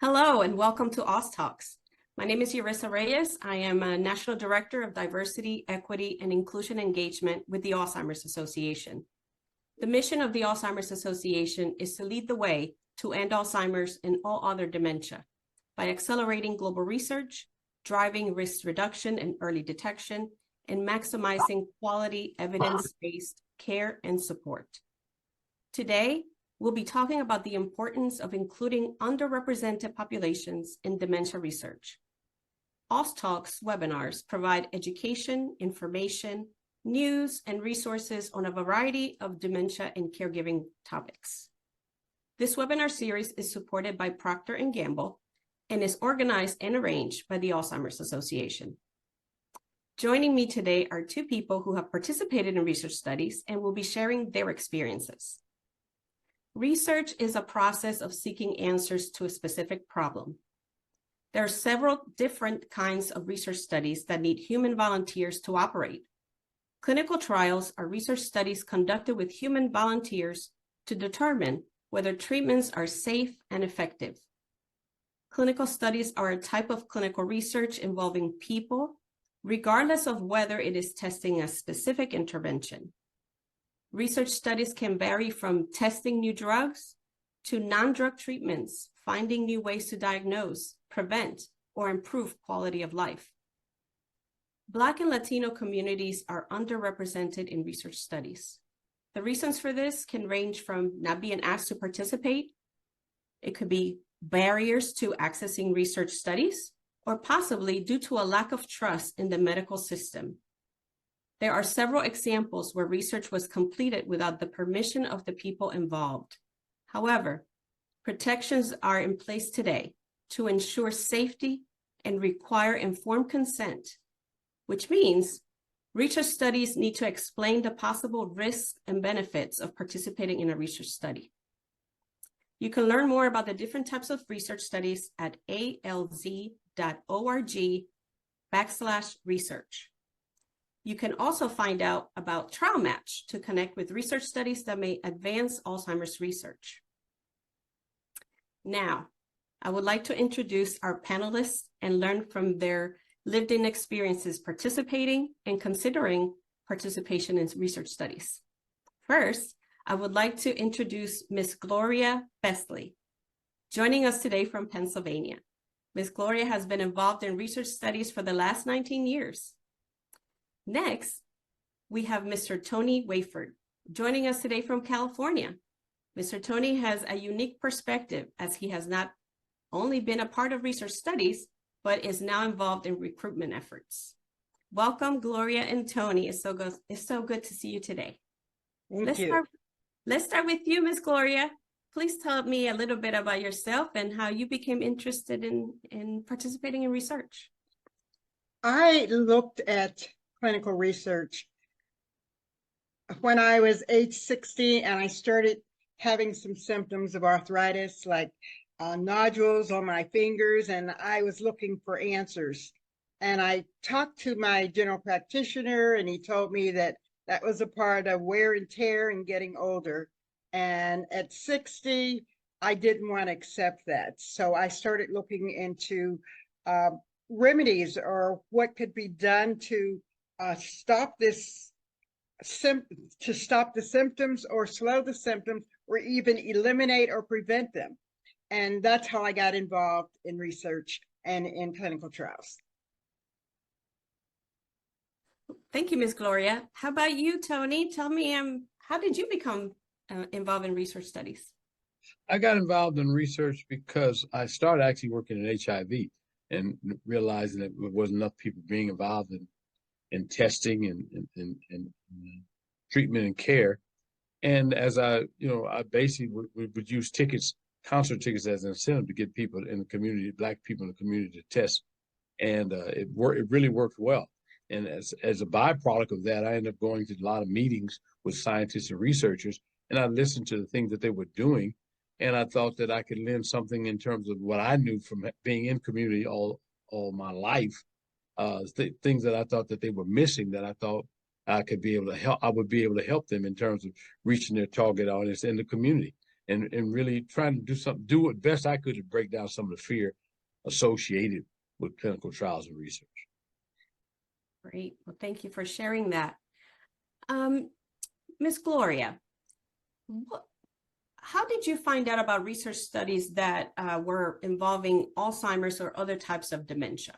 Hello and welcome to ALZ Talks. My name is Yarissa Reyes. I am a National Director of Diversity, Equity, and Inclusion Engagement with the Alzheimer's Association. The mission of the Alzheimer's Association is to lead the way to end Alzheimer's and all other dementia by accelerating global research, driving risk reduction and early detection, and maximizing quality evidence-based care and support. Today, we'll be talking about the importance of including underrepresented populations in dementia research. ALZ Talks webinars provide education, information, news, and resources on a variety of dementia and caregiving topics. This webinar series is supported by Procter Gamble and is organized and arranged by the Alzheimer's Association. Joining me today are two people who have participated in research studies and will be sharing their experiences. Research is a process of seeking answers to a specific problem. There are several different kinds of research studies that need human volunteers to operate. Clinical trials are research studies conducted with human volunteers to determine whether treatments are safe and effective. Clinical studies are a type of clinical research involving people, regardless of whether it is testing a specific intervention. Research studies can vary from testing new drugs to non-drug treatments, finding new ways to diagnose, prevent, or improve quality of life. Black and Latino communities are underrepresented in research studies. The reasons for this can range from not being asked to participate. It could be barriers to accessing research studies, or possibly due to a lack of trust in the medical system. There are several examples where research was completed without the permission of the people involved. However, protections are in place today to ensure safety and require informed consent, which means research studies need to explain the possible risks and benefits of participating in a research study. You can learn more about the different types of research studies at alz.org/research. You can also find out about Trial Match to connect with research studies that may advance Alzheimer's research. Now, I would like to introduce our panelists and learn from their lived-in experiences participating and considering participation in research studies. First, I would like to introduce Ms. Gloria Besley, joining us today from Pennsylvania. Ms. Gloria has been involved in research studies for the last 19 years. Next, we have Mr. Tony Wayford, joining us today from California. Mr. Tony has a unique perspective as he has not only been a part of research studies, but is now involved in recruitment efforts. Welcome, Gloria and Tony. It's so good to see you today. Thank you. Let's start with you, Ms. Gloria. Please tell me a little bit about yourself and how you became interested in participating in research. I looked at clinical research when I was age 60, and I started having some symptoms of arthritis, like nodules on my fingers, and I was looking for answers. And I talked to my general practitioner, and he told me that that was a part of wear and tear and getting older. And at 60, I didn't want to accept that. So I started looking into remedies or what could be done to stop the symptoms or slow the symptoms or even eliminate or prevent them. And that's how I got involved in research and in clinical trials. Thank you, Ms. Gloria. How about you, Tony? Tell me, how did you become involved in research studies? I got involved in research because I started actually working in HIV and realizing that there wasn't enough people being involved in testing and treatment and care. And as I basically would use concert tickets as an incentive to get people in the community, Black people in the community, to test. And it really worked well. And as a byproduct of that, I ended up going to a lot of meetings with scientists and researchers, and I listened to the things that they were doing. And I thought that I could lend something in terms of what I knew from being in community all my life, things that I thought that they were missing, that I thought I could be able to help. I would be able to help them in terms of reaching their target audience in the community. and really trying to do what best I could to break down some of the fear associated with clinical trials and research. Great. Well, thank you for sharing that. Ms. Gloria, how did you find out about research studies that were involving Alzheimer's or other types of dementia?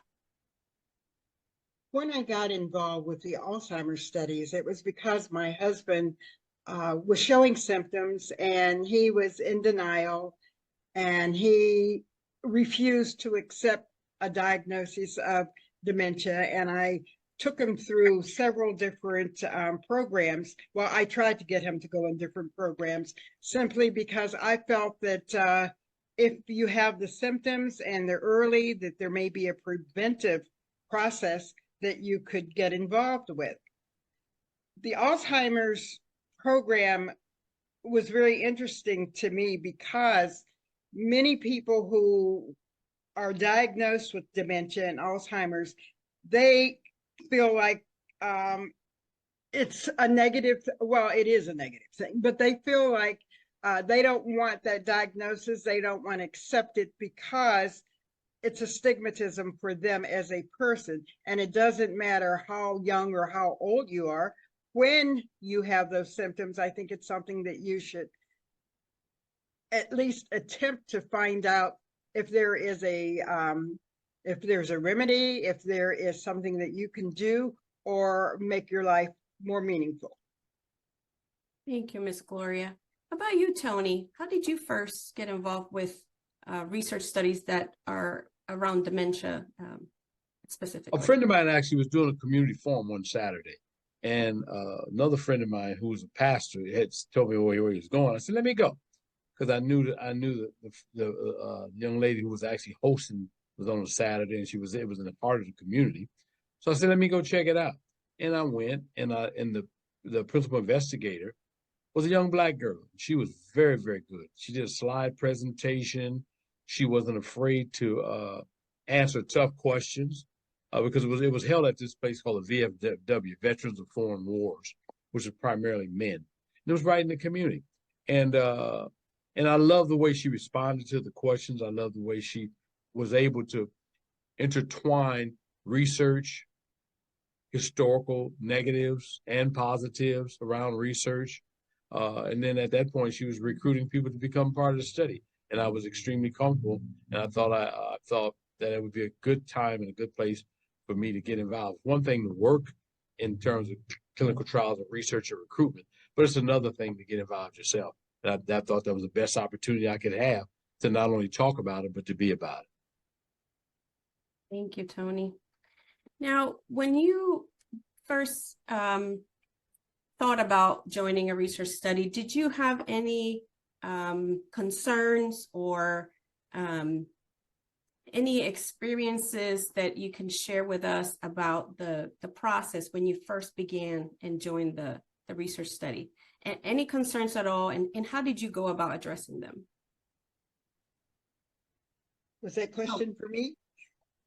When I got involved with the Alzheimer's studies, it was because my husband was showing symptoms and he was in denial and he refused to accept a diagnosis of dementia. And I took him through several different programs. Well, I tried to get him to go in different programs simply because I felt that if you have the symptoms and they're early, that there may be a preventive process that you could get involved with. The Alzheimer's program was very interesting to me because many people who are diagnosed with dementia and Alzheimer's, they feel like it's a negative, well, it is a negative thing, but they feel like they don't want that diagnosis. They don't want to accept it because it's a stigmatism for them as a person. And it doesn't matter how young or how old you are. When you have those symptoms, I think it's something that you should at least attempt to find out if there is if there's a remedy, if there is something that you can do or make your life more meaningful. Thank you, Ms. Gloria. How about you, Tony? How did you first get involved with research studies that are around dementia specifically? A friend of mine actually was doing a community forum one Saturday, and another friend of mine who was a pastor had told me where he was going. I said, "Let me go," because I knew the young lady who was actually hosting was on a Saturday, and it was in a part of the community. So I said, "Let me go check it out." And I went, and the principal investigator was a young Black girl. She was very, very good. She did a slide presentation. She wasn't afraid to answer tough questions because it was held at this place called the VFW, Veterans of Foreign Wars, which is primarily men. And it was right in the community. And I love the way she responded to the questions. I love the way she was able to intertwine research, historical negatives and positives around research. And then at that point, she was recruiting people to become part of the study. And I was extremely comfortable. And I thought that it would be a good time and a good place for me to get involved. One thing to work in terms of clinical trials and research and recruitment, but it's another thing to get involved yourself. And I thought that was the best opportunity I could have to not only talk about it, but to be about it. Thank you, Tony. Now, when you first thought about joining a research study, did you have any concerns or any experiences that you can share with us about the process when you first began and joined the research study? Any concerns at all, and how did you go about addressing them? Was that question for me?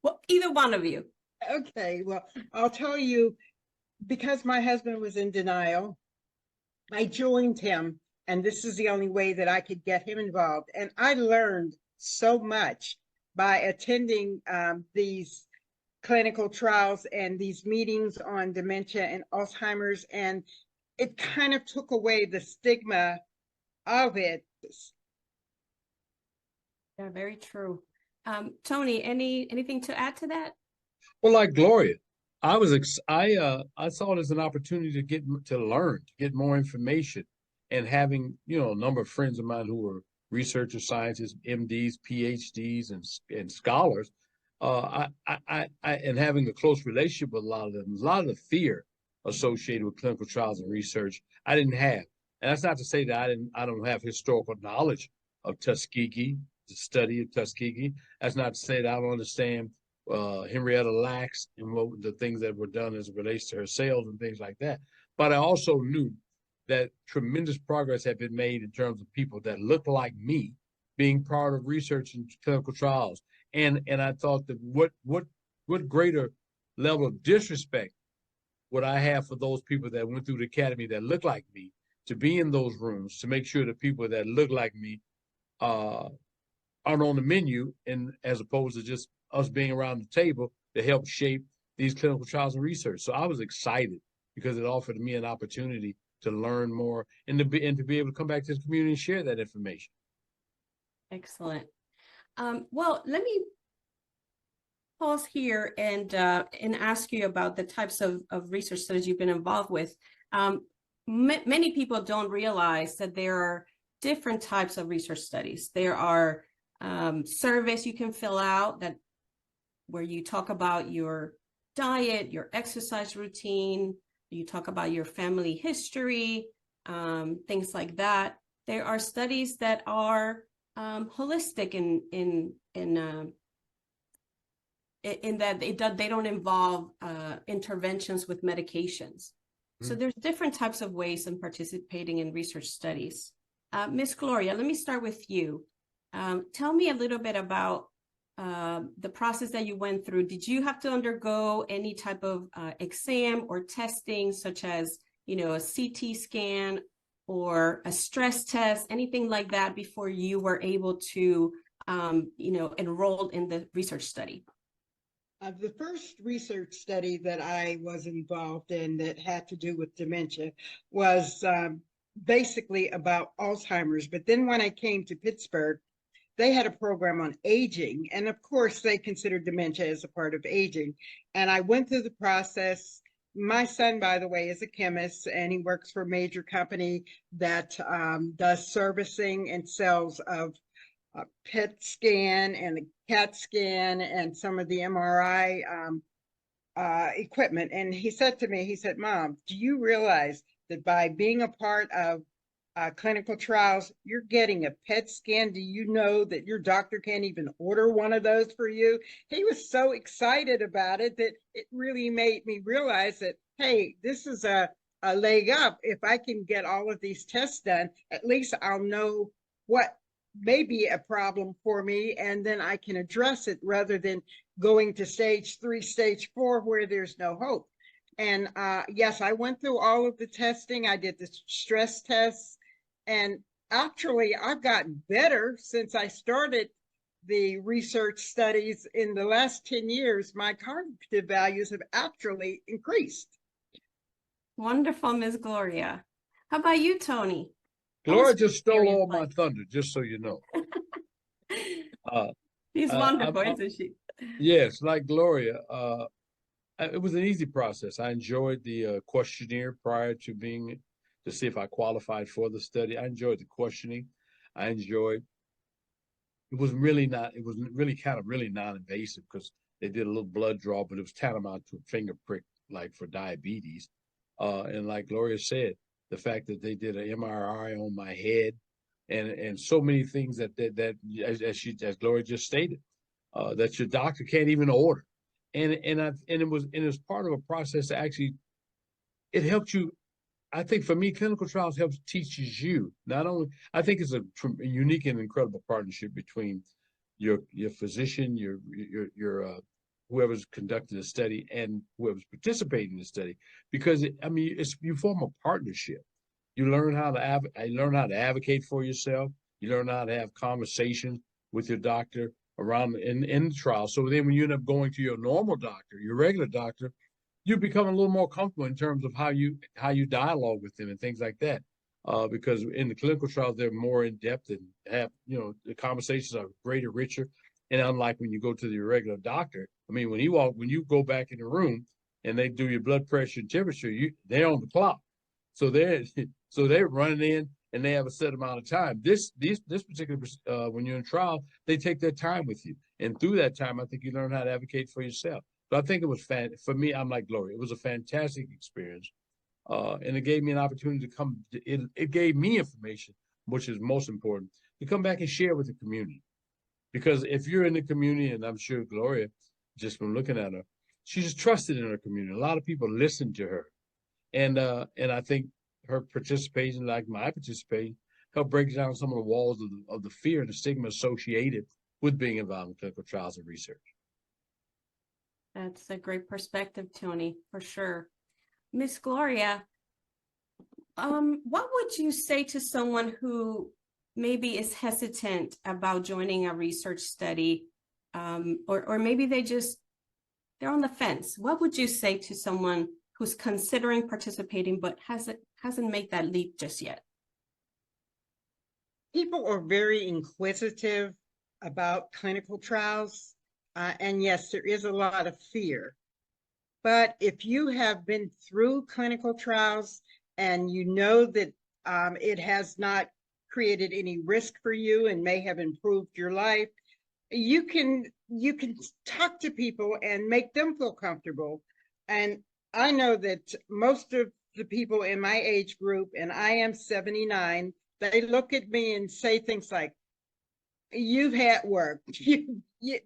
Well, either one of you. Okay, well, I'll tell you, because my husband was in denial, I joined him, and this is the only way that I could get him involved. And I learned so much by attending these clinical trials and these meetings on dementia and Alzheimer's, and it kind of took away the stigma of it. Yeah, very true. Tony, anything to add to that? Well, like Gloria, I saw it as an opportunity to learn, to get more information, and having a number of friends of mine who were researchers, scientists, MDs, PhDs, and scholars, and having a close relationship with a lot of them. A lot of the fear associated with clinical trials and research I didn't have, and that's not to say that I don't have historical knowledge of Tuskegee, the study of Tuskegee. That's not to say that I don't understand Henrietta Lacks and the things that were done as it relates to her sales and things like that. But I also knew that tremendous progress had been made in terms of people that looked like me being part of research and clinical trials. And I thought that what greater level of disrespect would I have for those people that went through the academy that looked like me to be in those rooms to make sure the people that look like me aren't on the menu, and as opposed to just us being around the table to help shape these clinical trials and research. So I was excited because it offered me an opportunity to learn more and to be able to come back to the community and share that information. Excellent. Well, let me pause here and ask you about the types of research studies you've been involved with. Many people don't realize that there are different types of research studies. There are surveys you can fill out that where you talk about your diet, your exercise routine, you talk about your family history, things like that. There are studies that are holistic in that they don't involve interventions with medications. So there's different types of ways in participating in research studies. Ms. Gloria, let me start with you. Tell me a little bit about the process that you went through. Did you have to undergo any type of exam or testing, such as, a CT scan or a stress test, anything like that, before you were able to, enroll in the research study? The first research study that I was involved in that had to do with dementia was basically about Alzheimer's. But then when I came to Pittsburgh, they had a program on aging. And of course, they considered dementia as a part of aging. And I went through the process. My son, by the way, is a chemist, and he works for a major company that does servicing and sales of PET scan and the CAT scan and some of the MRI equipment. And he said to me, he said, "Mom, do you realize that by being a part of clinical trials, you're getting a PET scan? Do you know that your doctor can't even order one of those for you?" He was so excited about it that it really made me realize that, hey, this is a leg up. If I can get all of these tests done, at least I'll know what may be a problem for me, and then I can address it rather than going to stage 3, stage 4, where there's no hope. And yes, I went through all of the testing. I did the stress tests, and actually I've gotten better since I started the research studies. In the last 10 years, my cognitive values have actually increased. Wonderful, Ms. Gloria. How about you, Tony? Gloria just stole all my thunder, just so you know. She's wonderful, isn't she? Yes, like Gloria, it was an easy process. I enjoyed the questionnaire prior to see if I qualified for the study. I enjoyed the questioning. It was really kind of really non-invasive because they did a little blood draw, but it was tantamount to a finger prick, like for diabetes. And like Gloria said, the fact that they did an MRI on my head and so many things that as Gloria just stated, that your doctor can't even order. And it was part of a process that actually, it helped you. I think for me, clinical trials teaches you not only. I think it's a unique and incredible partnership between your physician, your whoever's conducting the study, and whoever's participating in the study, because you form a partnership. You learn how to advocate for yourself. You learn how to have conversations with your doctor around in the trial. So then when you end up going to your normal doctor, your regular doctor, you become a little more comfortable in terms of how you dialogue with them and things like that. Because in the clinical trials, they're more in depth and have, the conversations are greater, richer. And unlike when you go to the regular doctor, when you go back in the room and they do your blood pressure and temperature, they're on the clock. So they're running in and they have a set amount of time. This particular when you're in trial, they take their time with you, and through that time, I think you learn how to advocate for yourself. So I think it was for me. I'm like Gloria. It was a fantastic experience, and it gave me an opportunity to come. It gave me information, which is most important, to come back and share with the community. Because if you're in the community, and I'm sure Gloria, just from looking at her, she's trusted in her community. A lot of people listen to her. And I think her participation, like my participation, helped break down some of the walls of the fear and the stigma associated with being involved in clinical trials and research. That's a great perspective, Tony, for sure. Miss Gloria, What would you say to someone who maybe is hesitant about joining a research study, or maybe they're on the fence? What would you say to someone who's considering participating but hasn't made that leap just yet? People are very inquisitive about clinical trials. And yes, there is a lot of fear. But if you have been through clinical trials and you know that it has not created any risk for you and may have improved your life, you can talk to people and make them feel comfortable. And I know that most of the people in my age group, and I am 79, they look at me and say things like, "You've had work."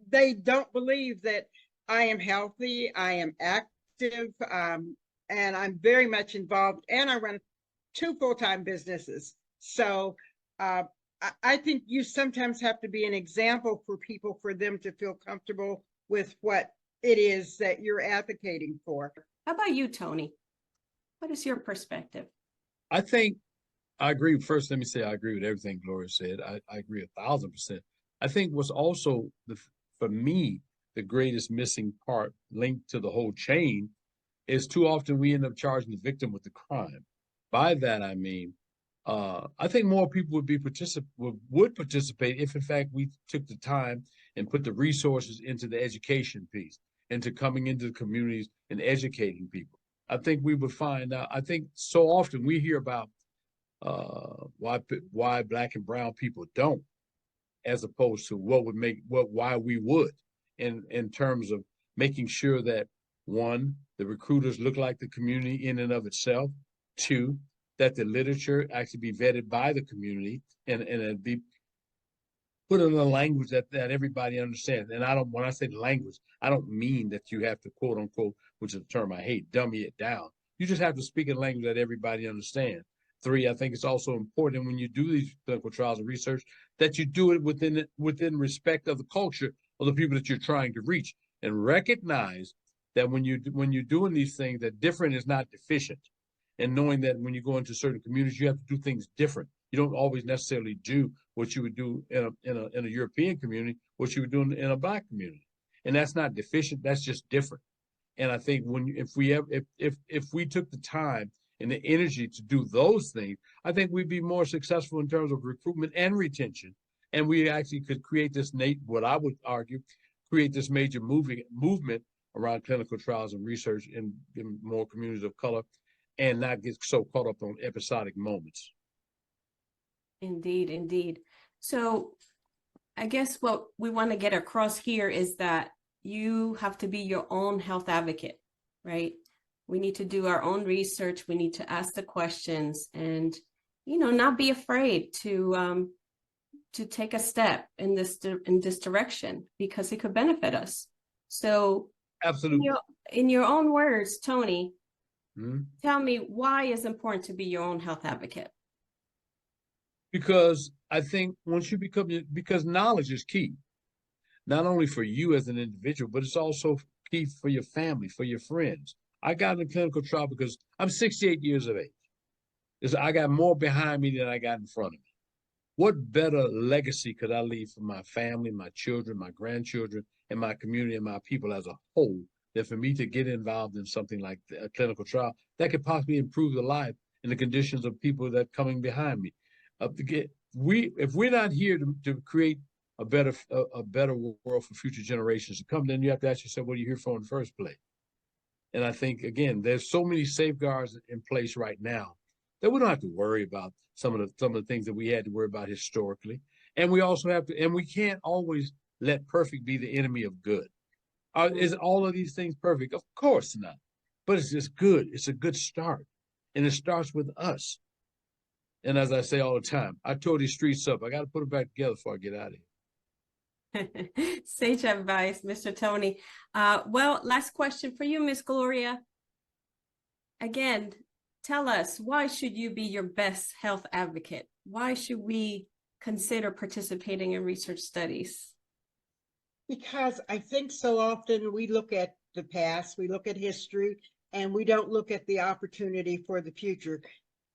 They don't believe that I am healthy, I am active, and I'm very much involved, and I run 2 full-time businesses. So I think you sometimes have to be an example for people for them to feel comfortable with what it is that you're advocating for. How about you, Tony? What is your perspective? I think I agree. First, let me say I agree with everything Gloria said. I agree 1,000%. I think what's also for me, the greatest missing part linked to the whole chain is too often we end up charging the victim with the crime. By that I mean, I think more people would participate if, in fact, we took the time and put the resources into the education piece, into coming into the communities and educating people. I think we would find out. I think so often we hear about why black and brown people don't, as opposed to why we would, in terms of making sure that, one, the recruiters look like the community in and of itself. Two, that the literature actually be vetted by the community and be put in a language that everybody understands. And when I say language, I don't mean that you have to, quote unquote, which is a term I hate, dummy it down. You just have to speak a language that everybody understands. Three, I think it's also important when you do these clinical trials and research that you do it within respect of the culture of the people that you're trying to reach, and recognize that when you're doing these things, that different is not deficient, and knowing that when you go into certain communities, you have to do things different. You don't always necessarily do what you would do in a European community, what you would do in a black community, and that's not deficient. That's just different. And I think if we took the time and the energy to do those things, I think we'd be more successful in terms of recruitment and retention. And we actually could create what I would argue, create this major movement around clinical trials and research in more communities of color, and not get so caught up on episodic moments. Indeed, indeed. So I guess what we want to get across here is that you have to be your own health advocate, right? We need to do our own research. We need to ask the questions and, not be afraid to take a step in this direction, because it could benefit us. So absolutely, in your own words, Tony, mm-hmm. Tell me why it's important to be your own health advocate. Because I think because knowledge is key, not only for you as an individual, but it's also key for your family, for your friends. I got in a clinical trial because I'm 68 years of age. I got more behind me than I got in front of me. What better legacy could I leave for my family, my children, my grandchildren, and my community and my people as a whole than for me to get involved in something like a clinical trial that could possibly improve the life and the conditions of people that are coming behind me? If we're not here to create a better world for future generations to come, then you have to ask yourself, what are you here for in the first place? And I think, again, there's so many safeguards in place right now that we don't have to worry about some of the things that we had to worry about historically. And we also have to, and we can't always let perfect be the enemy of good. Is all of these things perfect? Of course not. But it's just good. It's a good start. And it starts with us. And as I say all the time, I tore these streets up. I got to put it back together before I get out of here. Sage advice, Mr. Tony. Well, last question for you, Miss Gloria. Again, tell us, why should you be your best health advocate? Why should we consider participating in research studies? Because I think so often we look at the past, we look at history, and we don't look at the opportunity for the future.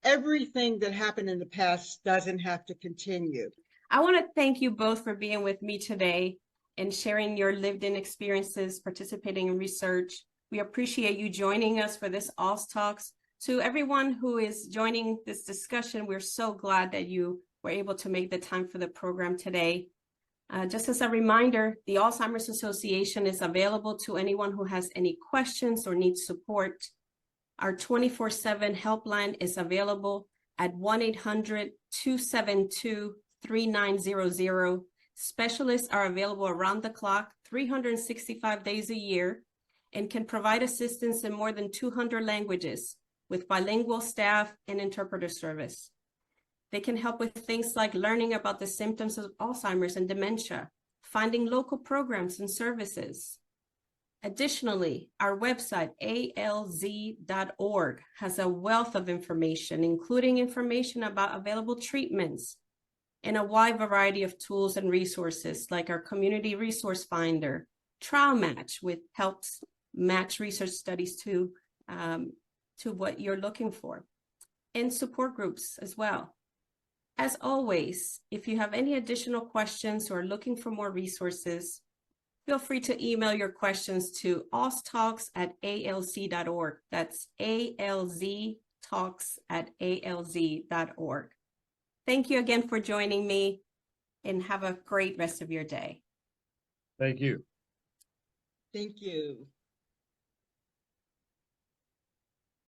everything that happened in the past doesn't have to continue. I want to thank you both for being with me today and sharing your lived-in experiences, participating in research. We appreciate you joining us for this ALZ Talks. To everyone who is joining this discussion, we're so glad that you were able to make the time for the program today. Just as a reminder, the Alzheimer's Association is available to anyone who has any questions or needs support. Our 24/7 helpline is available at 1-800-272-3900. Specialists are available around the clock, 365 days a year, and can provide assistance in more than 200 languages with bilingual staff and interpreter service. They can help with things like learning about the symptoms of Alzheimer's and dementia, finding local programs and services. Additionally, our website, ALZ.org, has a wealth of information, including information about available treatments and a wide variety of tools and resources like our Community Resource Finder, Trial Match, which helps match research studies to what you're looking for, and support groups as well. As always, if you have any additional questions or are looking for more resources, feel free to email your questions to alztalks@alz.org. That's alztalks@alz.org. Thank you again for joining me, and have a great rest of your day. Thank you. Thank you.